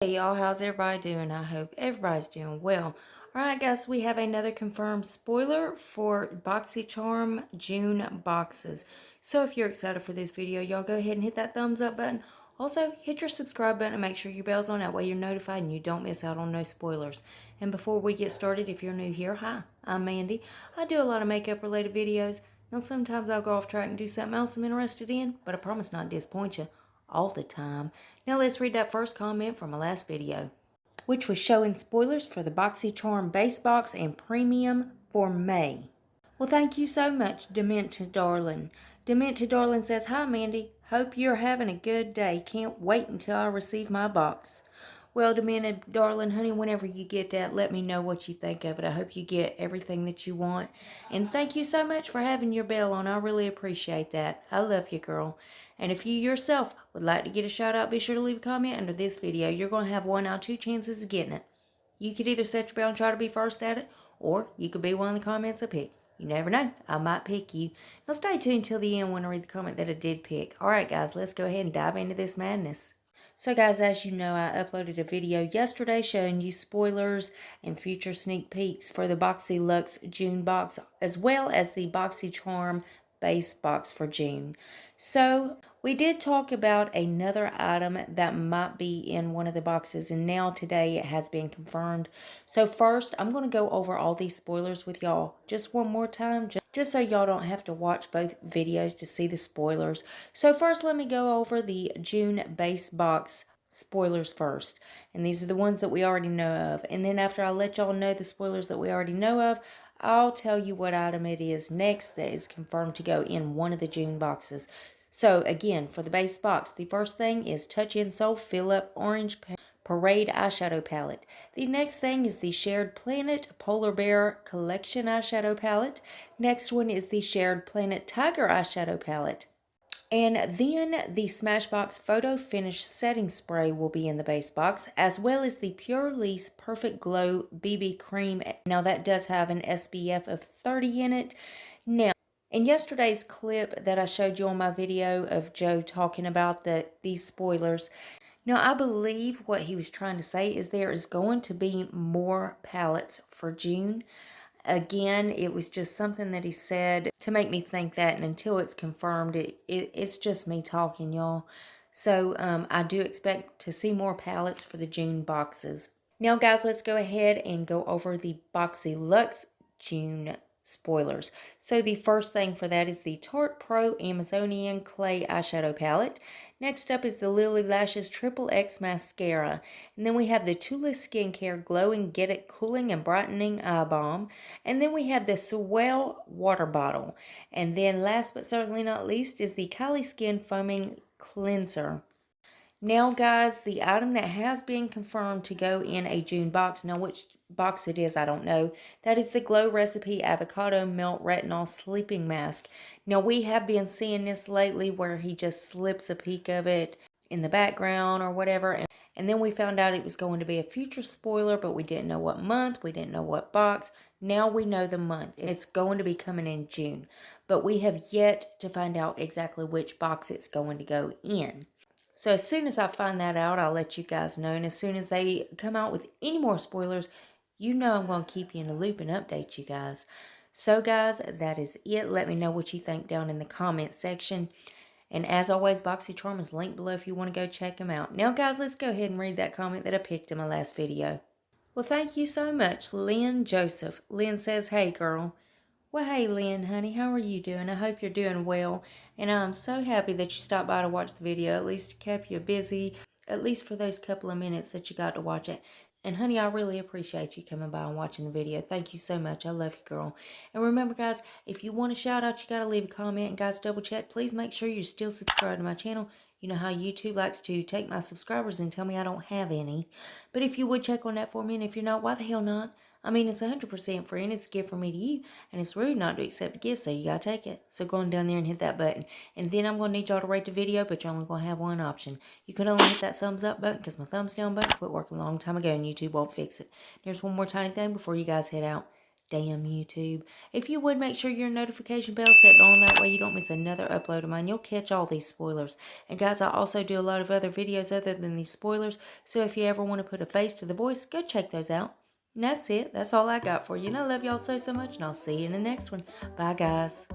Hey y'all, how's everybody doing? I hope everybody's doing well. Alright guys, we have another confirmed spoiler for BoxyCharm June boxes. So if you're excited for this video, y'all go ahead and hit that thumbs up button. Also, hit your subscribe button and make sure your bell's on. That way you're notified and you don't miss out on no spoilers. And before we get started, if you're new here, hi, I'm Mandy. I do a lot of makeup related videos. Now sometimes I'll go off track and do something else I'm interested in, but I promise not to disappoint you all the time. Now let's read that first comment from my last video, which was showing spoilers for the BoxyCharm Base Box and Premium for May. Well, thank you so much, Demented Darling. Demented Darling says, "Hi, Mandy. Hope you're having a good day. Can't wait until I receive my box." Well, Demented Darling, honey, whenever you get that, let me know what you think of it. I hope you get everything that you want. And thank you so much for having your bell on. I really appreciate that. I love you, girl. And if you yourself would like to get a shout out, be sure to leave a comment under this video. You're going to have 1 out of 2 chances of getting it. You could either set your bell and try to be first at it, or you could be one of the comments I pick. You never know. I might pick you. Now stay tuned till the end when I read the comment that I did pick. Alright guys, let's go ahead and dive into this madness. So guys, as you know, I uploaded a video yesterday showing you spoilers and future sneak peeks for the BoxyLuxe June box, as well as the BoxyCharm base box for June. So we did talk about another item that might be in one of the boxes, and now today it has been confirmed. So first, I'm going to go over all these spoilers with y'all just one more time, just so y'all don't have to watch both videos to see the spoilers. So first, let me go over the June base box spoilers first. And these are the ones that we already know of. And then after I let y'all know the spoilers that we already know of, I'll tell you what item it is next that is confirmed to go in one of the June boxes. So again, for the base box, the first thing is Touch In Soul Fill Up Orange Parade Eyeshadow Palette. The next thing is the Shared Planet Polar Bear Collection Eyeshadow Palette. Next one is the Shared Planet Tiger Eyeshadow Palette. And then the Smashbox Photo Finish Setting Spray will be in the base box, as well as the Pure Release Perfect Glow BB Cream. Now that does have an SPF of 30 in it. Now, in yesterday's clip that I showed you on my video of Joe talking about these spoilers, now I believe what he was trying to say is there is going to be more palettes for June. Again, it was just something that he said to make me think that, and until it's confirmed, it's just me talking, y'all. So I do expect to see more palettes for the June boxes. Now, guys, let's go ahead and go over the BoxyLuxe June spoilers. So the first thing for that is the Tarte Pro Amazonian Clay Eyeshadow Palette. Next up is the Lily Lashes Triple X Mascara. And then we have the Tula Skincare Glowing Get It Cooling and Brightening Eye Balm. And then we have the Swell Water Bottle. And then last but certainly not least is the Kylie Skin Foaming Cleanser. Now, guys, the item that has been confirmed to go in a June box, now which box it is, I don't know, that is the Glow Recipe Avocado Melt Retinol Sleeping Mask. Now, we have been seeing this lately where he just slips a peek of it in the background or whatever, and then we found out it was going to be a future spoiler, but we didn't know what month, we didn't know what box. Now we know the month. It's going to be coming in June, but we have yet to find out exactly which box it's going to go in. So as soon as I find that out, I'll let you guys know. And as soon as they come out with any more spoilers, you know I'm going to keep you in the loop and update you guys. So guys, that is it. Let me know what you think down in the comment section. And as always, BoxyCharm is linked below if you want to go check them out. Now guys, let's go ahead and read that comment that I picked in my last video. Well, thank you so much, Lynn Joseph. Lynn says, "Hey girl." Well, hey Lynn, honey, how are you doing? I hope you're doing well, and I'm so happy that you stopped by to watch the video. At least it kept you busy, at least for those couple of minutes that you got to watch it. And honey, I really appreciate you coming by and watching the video. Thank you so much. I love you, girl. And remember, guys, if you want a shout out, you got to leave a comment. And guys, double check. Please make sure you're still subscribed to my channel. You know how YouTube likes to take my subscribers and tell me I don't have any. But if you would check on that for me, and if you're not, why the hell not? I mean, it's 100% free, and it's a gift from me to you, and it's rude not to accept a gift, so you gotta take it. So go on down there and hit that button. And then I'm gonna need y'all to rate the video, but you're only gonna have one option. You can only hit that thumbs up button, because my thumbs down button quit working a long time ago, and YouTube won't fix it. There's one more tiny thing before you guys head out. Damn YouTube. If you would make sure your notification bell set on, that way you don't miss another upload of mine. You'll catch all these spoilers. And guys, I also do a lot of other videos other than these spoilers. So if you ever want to put a face to the voice, go check those out. And that's it. That's all I got for you. And I love y'all so much. And I'll see you in the next one. Bye guys.